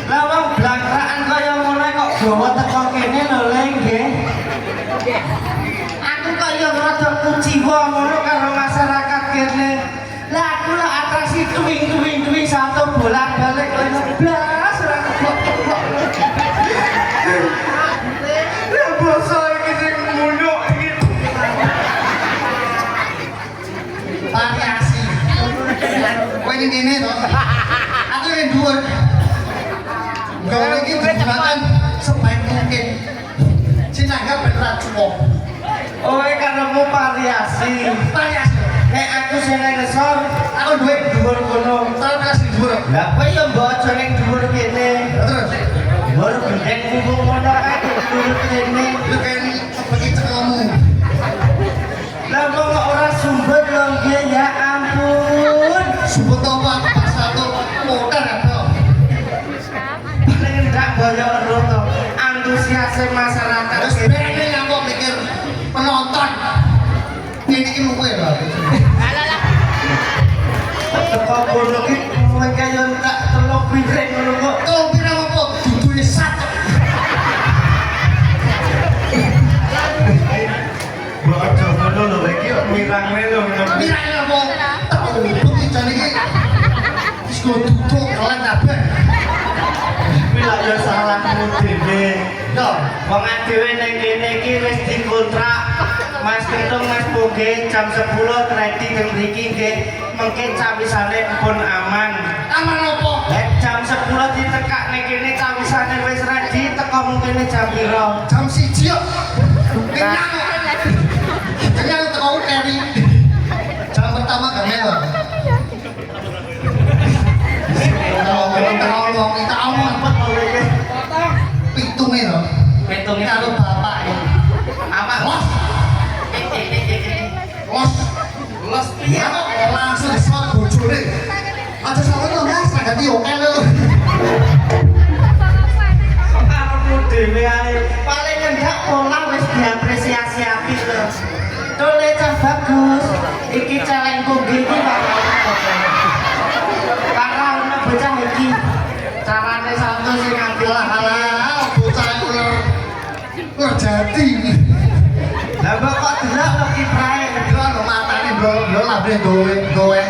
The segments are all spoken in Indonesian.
Lah wong blakrakan kaya ngono kok gawa teko kene lho Leng nggih. Aku kok ya rada kuciwa ngono karo masyarakat kene. Lah aku lah atraksi tuwing satu bolak-balik kaya blas ora kok. Lah basa iki sing munuk iki. Variasi. Kowe ning kene to. Aku ning dhuwur. Gawe iki digunakaken sebaik mungkin. Sinangga beneran cukup. Oh, karepmu variasi. Variasi. Nek aku sing ngesor, aku duwe dhuwur kono. Terus kasih dhuwur. Lah kowe yo mbojo ning dhuwur kene. Terus Dhuwur gendeng kuku ngono ae dhuwur kene. lu kan sebagai cekelmu. Lah kok ora sumbut lho nggih ya ampun. Sebut apa pas satu motor apa? Paling ndak boyo roto. Antusiase masyarakat Terus kene. bene yang kok mikir penonton. Ini iki luwe lho. Teko kono ki kowe kaya tak telok piring ngono kok. Tolong pira apa duduhe satu. Bojo ngono lho iki kok mirang-e lho ngono. Pira apa? Tahu iki jane iki. Wis go duduk kalian kabeh. Kuwi lak yo salahmu dhewe. Yo, Wong dhewe ning kene iki wis dikontrak. Mas Kentung Mas Boge jam 10 ready teng mriki nggih. Mengke cawisane pun aman. aman apa? Jam 10 ditekak ning kene cawisane wis ready teko mungkene jam pira? Jam 1 yo. Kenyang. Kenyang teko teri. Jam pertama gak melo. Kita omong pitunge lho. Petungnya Karo bapak iki. apa? Los. Los. Los piye? Ya langsung disemot bojone. Aja sampe to Mas, ganti oke lho. Kok karepmu dhewe ae. Paling ngendak pola wis diapresiasi apik lho. Tole cah bagus. Iki celengku nggih iki Pak. Karena ana bocah iki carane santu sing ngambil Alah, bocah ular. Ular jati. Lah kok delok kok kiprahe Lho ono matane bro, lambe gowe.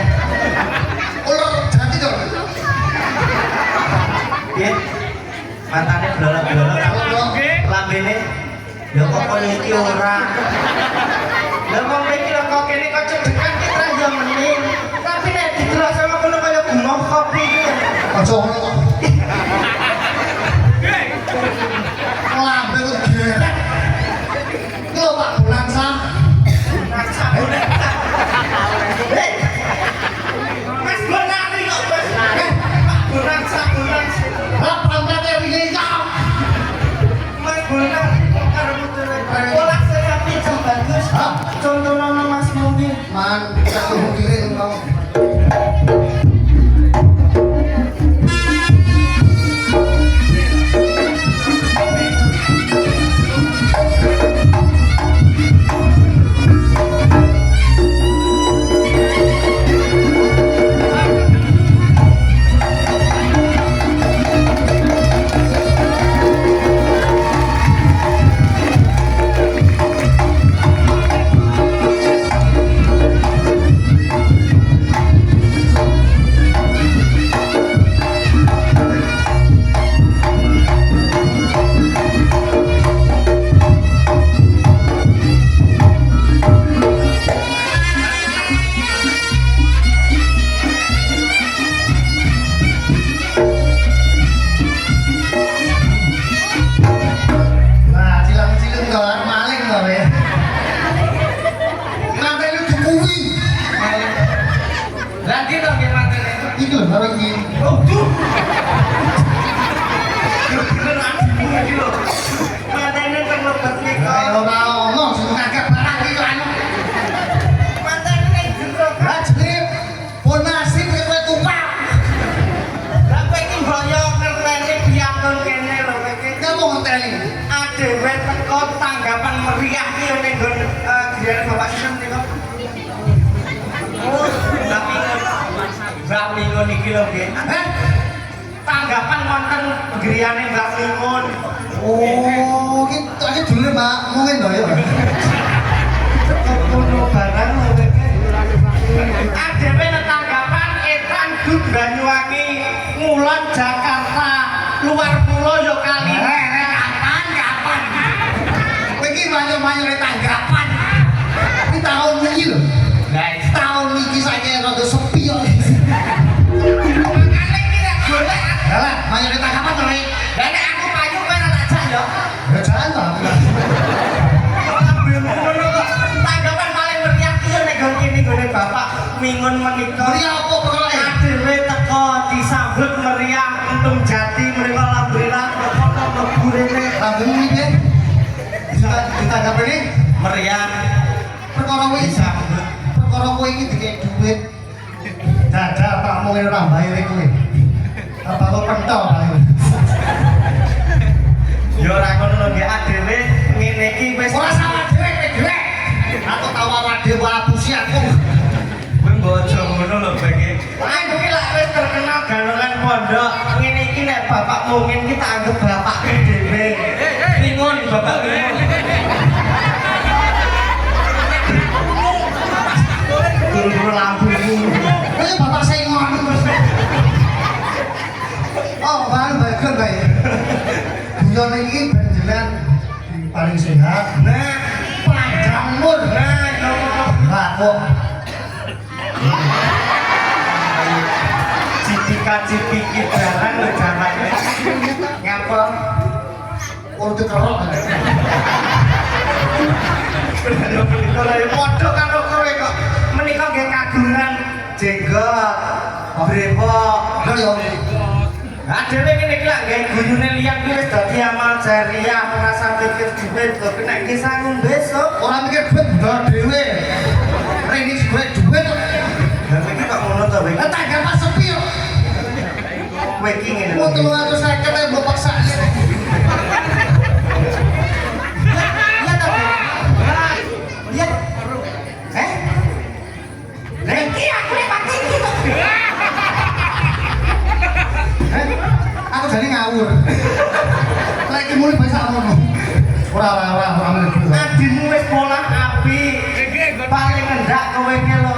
Ular jati to. nggih. Matane blolok-blolok. Lambene lho kok koyo iki ora. Lah wong iki lho kok kene kok cedekan ki terus yo mending. Tapi nek didelok sama kono kaya gumoh kopi iki. Aja ngono kok. Lambe kok gerek. Lho Pak Bulan Sam. Hei! Mas Bonari kok Mas? Pak Bonar sabulan. Lah pamrete wingi kok. Mas Bonar kok karo mutere. Pola saya pijem bagus. Hah? Contohnya Mas Mungkin. Man, kita tunggu diri mau. Adewe teko tanggapan meriah ki ning nggon griyan Bapak Sinem niku. Oh, tapi Mbak Mingun iki lho nggih. Tanggapan wonten griyane Mbak Mingun. Oh, iki dulu Mbak mungkin lho ya. Kono barang lho iki. Adewe tanggapan etan Dut Banyuwangi ngulon Jakarta luar pulau yo kali. Kapan? Kowe iki banyak-banyak tanggapan. Ini tahun ini lho. Guys, Tahun iki saiki rada sepi kok. makane iki nek golek Lah, banyak tanggapan to, Rek. lah nek aku payu kowe ora tak jak yo. Ya jalan to. Tanggapan paling meriah ki yo nek nggon kene gone Bapak Mingun menika. Meriah apa pokoke? Adewe teko disambut meriah untung jati menika alhamdulillah kok mlebu rene. Lambemu iki piye? Bisa ditanggapi ini? Meriah Perkara kowe disambut. perkara kowe iki dikek dhuwit. Dadah pakmu ngene ora mbayar kowe. Apa kok pentol ae. Yo ora ngono lho nggih adewe ngene iki wis Ora salah dhewe. Aku tahu awak dhewe apusi aku. kowe bojo ngono lho bagi. Ayo iki lak wis terkenal ganolan pondok. Ngene iki nek bapak mungkin kita anggap bapak dhewe. Mingun bapak Mingun. Turun lampumu. Kowe bapak saya ngono. Oh, bagus bae. Bulan iki benjelan paling sehat. Nah, Panjang umur. nah yo. Lah kok Cipika-cipiki barang lho jamane. Ngapa? urut kerok. Bener menika lha padha karo kowe kok. Menika nggih kagungan jenggot, brepok. Lah yo Adewe ngene iki lak nggih guyune liyan ki wis dadi amal jariah ora sampe pikir dhuwit kok nek ki sanggung besok. ora mikir duit ndok dhewe. Rene duit duit. Lah iki kok ngono to, Bang? Lah tanggapan sepi yo. Kowe iki ngene. Mau 350 ae mbok paksa. Iya to, Bang? Iya. Lah iki aku lewat iki to. Aku jadi ngawur. Lagi mulai bahasa ngono. Ora mulai. Adinmu wis pola api. Paling endak kowe iki lho.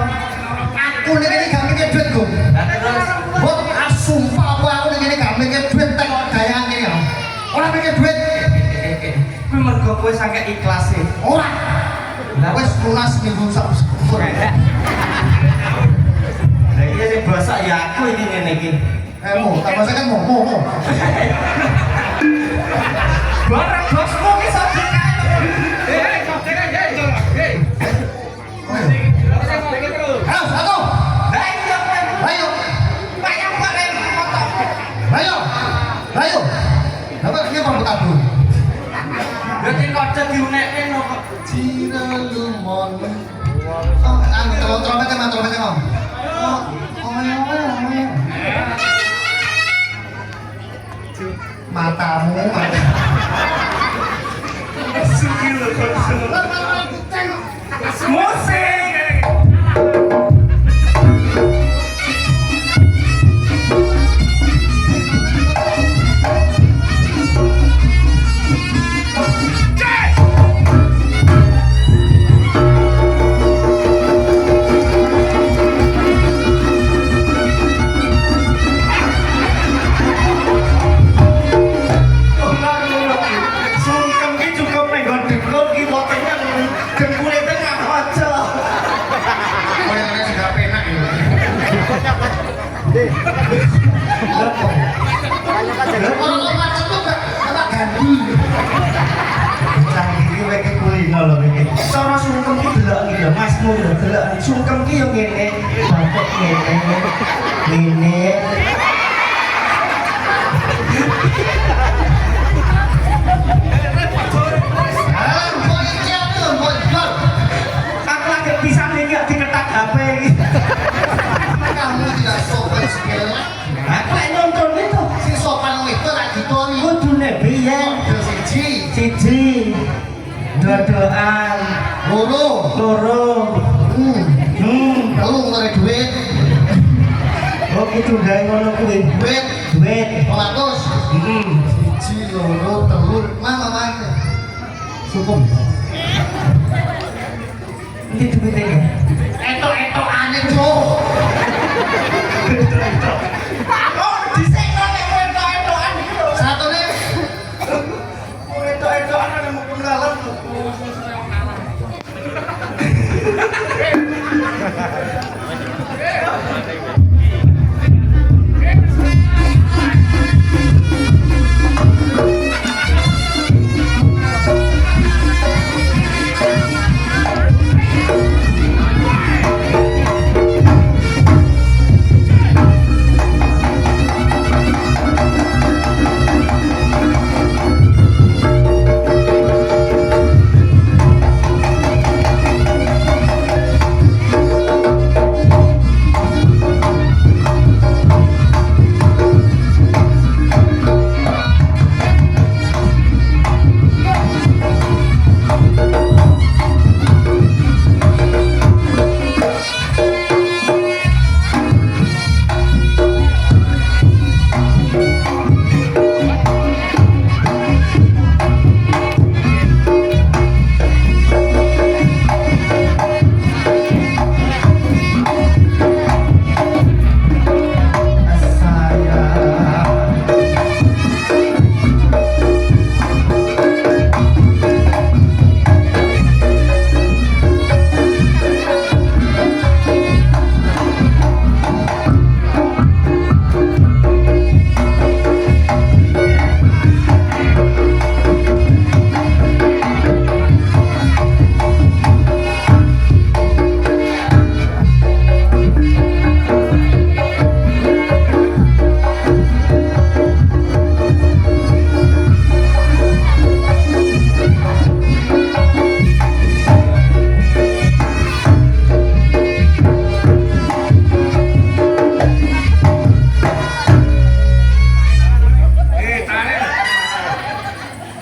Aku nek iki gak mikir duit, Gong. Lah terus Mbok sumpah aku nek iki gak mikir duit tek gayaan kene ya. Ora mikir duit. kuwi mergo kowe sange ikhlas e. Ora. Lah wis lunas minggu sak syukur. Lah iya sing basa ya aku iki ngene iki. Mau, tak masa kan mau. Barang bosmu ki sabdi kae. Ayo, satu. Lah iya kowe. Ayo. Bayang kok lek foto. Ayo. Dapat ini apa tabur? Dadi kocok diunekke no kok. Cina lumon. Oh, trompetnya mau. Matamu. Musik. Sungkem ki cukup menggon dengkul ki wotene dengkule tengah aja. Koyangnya sudah penak ya. Orang macam tuh gak ganti. Canggih iki wek kulino lho iki. Cara sungkem ki delok iki lho Masmu lho delok. Sungkem ki yo ngene, bapak ngene. Ngene. Aku lagi bisa nih gak diketak HP iki. Kamu tidak sopan sekali. Aku lagi nonton itu. Si sopan itu tak ditoni. Kudune biyen Siji, siji dodoan loro, loro telu ngare duit. itu gawe ngono kuwi. Duit Duit. 200. Heeh. Siji loro telur mama mama. Cukup. Iki duwite ya. Etok-etokane, Cuk. Oh, dhisik kok nek etok-etokan iki lho. Satune Etok-etokan nek mau kenalan lho.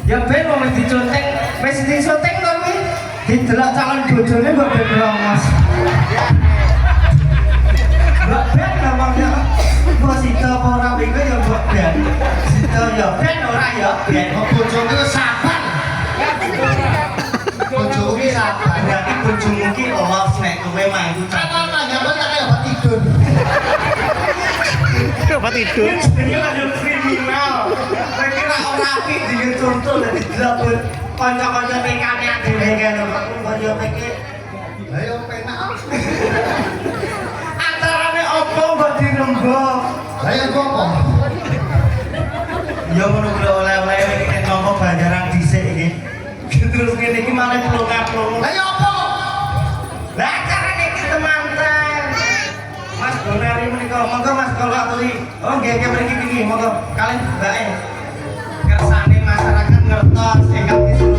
Ya ben wong wis diconteng to kuwi. Didelok calon bojone mbok ben rongos. Mbok ben namanya. Mbok sida apa ora wingi ya mbok ben. Sida ya ben ora ya ben. bojone wis sabar. Bojoku ki sabar. Berarti bojomu ki lolos nek kowe mangku Kan tanjakan tak kayak obat tidur. Obat tidur. Ini ada kriminal. Saya kira orang api dengan contoh dari dapur kanca-kanca PKN yang dilegal aku kanca PKN. Ayo penak. Antarane opo mbok dirembok. Ayo gopo. Ya ngono kuwi oleh-oleh iki nomor banjaran dhisik iki. Terus ngene iki malah plong-plong. Ayo opo? Lah carane iki temanten. Mas Bonari menika monggo Mas kalau aturi. Oh nggih mriki iki monggo kalih mbake. Kersane masyarakat ngertos ingkang disuruh.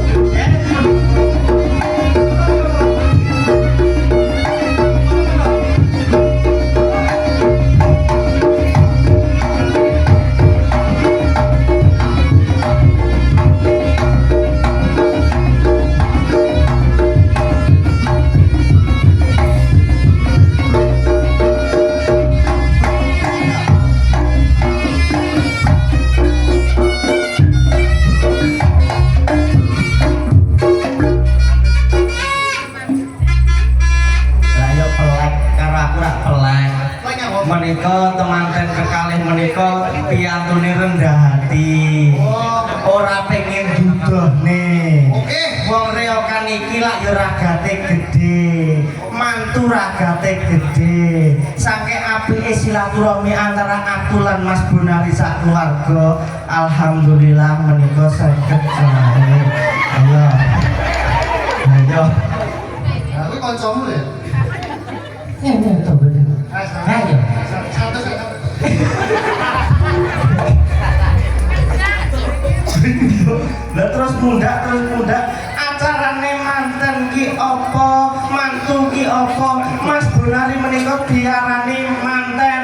Menika temanten kekalih menika piyantune rendah hati. Ora pengen dudohne. Oke. Wong reokan iki lak ya ragate gedhe, mantu ragate gedhe. Saking apike silaturahmi antara aku lan Mas Bonari sak keluarga. Alhamdulillah menika saged jane. Ayo. Ayo. Nah, kuwi kancamu ya? Ya to bener. Ayo. Satu. Lah terus mundak acarane manten ki apa mantu ki apa Mas Bonari menika diarani manten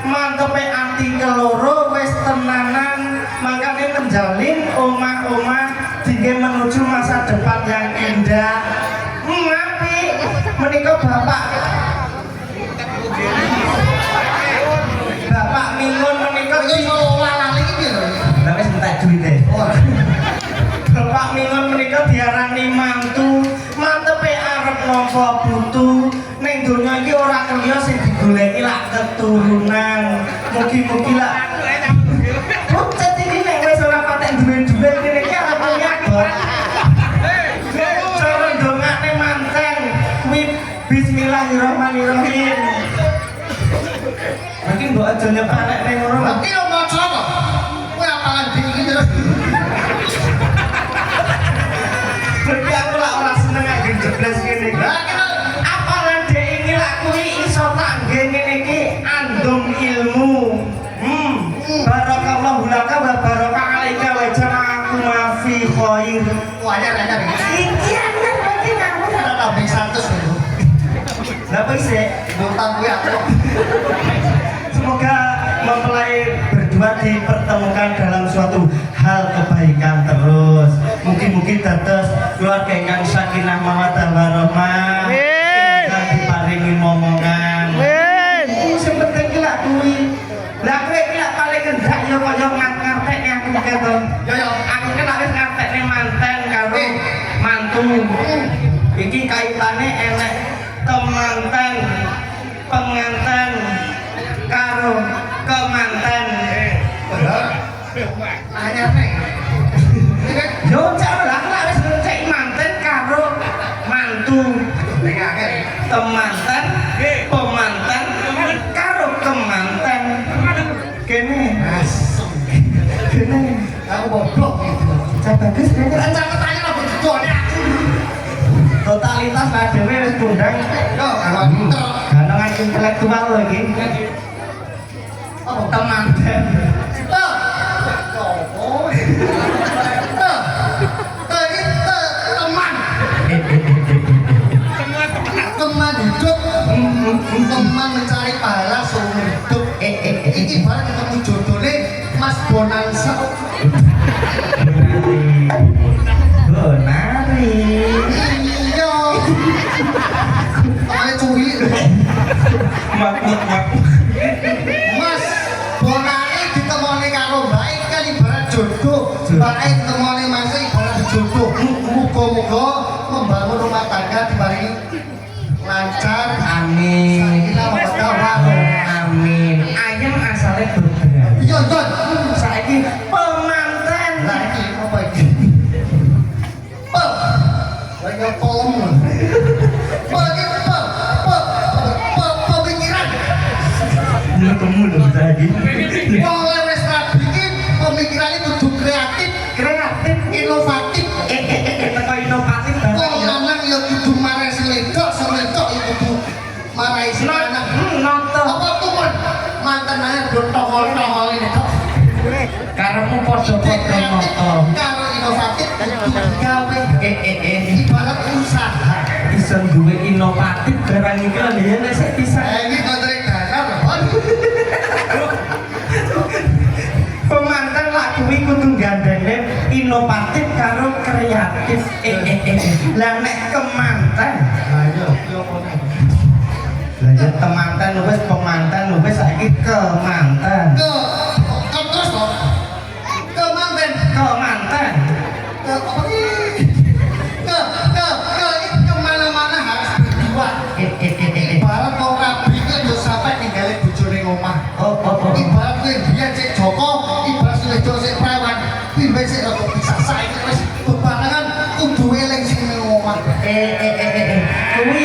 mantepe ati keloro wis tenanan makane menjalin omah-omah dingge menuju masa depan yang indah ngapi menika bapak mugi-mugi lah. Pucet iki nek wis ora patek duwe-duwe kene iki arep nyagot. Cara ndongakne manten kuwi bismillahirrahmanirrahim. Mungkin mbok aja nyepanek ning ngono. Tapi yo maca apa? Kowe apalan iki terus. Berarti aku lah ora seneng nganggo jeblas kene. Lah kira Apalan dhek iki lak kuwi iso tak ngene iki andum ilmu. Barakallahu laka wa baraka alaika wa jama'akum ma fi khair. anyar Iki anyar berarti kamu ora tambah 100 lho. Lah apa sih? Ngutang kuwi aku. Semoga mempelai berdua dipertemukan dalam suatu hal kebaikan terus. Mungkin dados keluarga ingkang sakinah mawaddah warahmah. Ingkang diparingi momongan. Sing penting ki lak kuwi. Lah kowe ki lak paling kendak ya kaya ngartekne aku keto. Yo. Aku kan wis ngartekne manten karo mantu. Iki kaitane enek kemanten, penganten karo kemanten. Anyar nek. Yo cak lah wis ngecek manten karo mantu. Nek akeh. Temanten, pemanten karo kemanten. Kene, kene. Aku goblok gitu. Cak bagus kene. Caketannya lho bodone aku. Totalitas lah dhewe wis kondang. Yo, aku pinter. Ganongan intelektual lagi. Apa Temanten. Tuh. Oh. Tuh. Tuh, teman. Teman hidup. Teman mencari pahala seumur hidup. Iki barang ketemu jodohnya Mas Bonanza. Bonari. Iya. Namanya cuy. Makmuk. Mas Bonari ditemoni karo baik kan ibarat jodoh. Baik ditemoni Mas ibarat jodoh. Muga-muga membangun rumah tangga diparingi lancar. Amin. Sakinah mawaddah Amin. Ayam asalnya bergerak. Iya, Don. Saiki pemanten. Lah iki apa iki? Pep. Lagi pom. Pemikiran. Ini kamu loh tadi. Wong wis rabi iki pemikirannya kudu kreatif, Kreatif. inovatif. Teko inovatif Wong banget. lanang ya kudu marai seledok ya kudu marai si anak. Noto. Apa tuh mon? Mantan aja bertongol-tongol ini tok. Karemu podo-podo noto. Karo inovatif kudu digawe. Ibarat usaha. Bisa duwe inovatif barang iki lho ya nek sik bisa. Ini kontrak dana lho. Pemanten lah kuwi kudu gandenge inovatif karo kreatif. Lah nek kemanten Ayo, yo kono. lah ya temanten wis pemanten wis saiki kemanten. Terus loh. Kemanten. Kemanten. Apa ini? Kemana-mana harus berdua. Ibarat mau rabi kan yo sampai ninggalin bojone ngomah. Oh. Ibarat kowe biyen cek Joko, ibarat sudah cek perawan. Kuwi wis sik rada bisa saiki wis bebarengan kudu eling sing ning ngomah. Kuwi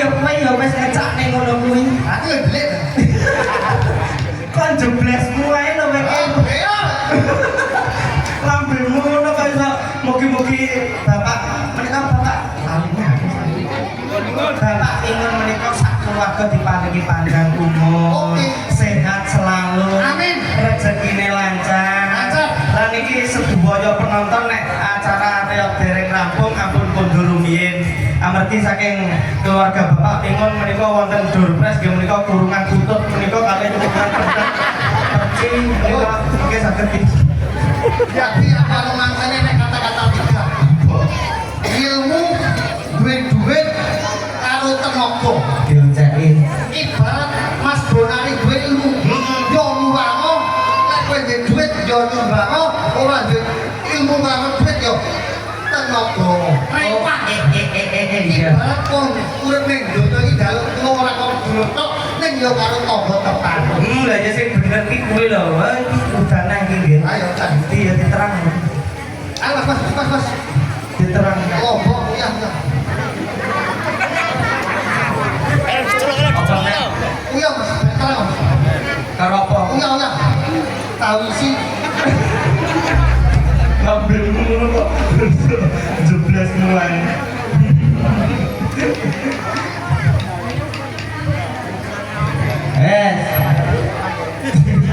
yo wis ngecak ning ngono kuwi. Aku yo delik. Kon jeblesmu ae lho kowe. Lambemu ngono kok iso mugi-mugi Bapak menika Bapak salimnya aku. Bapak ingin menika sak keluarga diparingi panjang umur, sehat selalu. Amin. Rezekine lancar. Lancar. Lan iki sedaya penonton nek acara reok dereng rampung ampun kondur rumiyin. Amargi saking keluarga Bapak ingon menika wonten durpres nggih menika kurungan butut menika kalih kurungan butut. Perci menika nggih saged Jadi kalau mantannya nek kata-kata tiga. Ilmu, duit, karo tenaga. diuncakin. Ibarat Mas Bonari duwe ilmu, yo nyuwango, nek kowe duwe duit yo nyuwango, ora duwe ilmu karo duit yo tenaga. Repot. Iya. Ibarat kon urip ning donya iki dalem ora kok dulu tok, ning yo karo tangga tepan. Lah ya sing bener ki kuwi lho. Wah, iki udane iki nggih. Ayo Cak. Iya diterang. Ayo Mas. Diterang. Lombok ya. Iya Mas, terang. Karo apa? Iya. Tahu sih. Ngambil ngono kok. Jeblas mulai.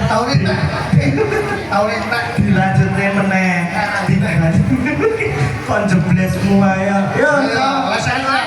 Tahu nih tak. Dilanjutnya meneh. Kon jeblas mulai ya. Iya, saya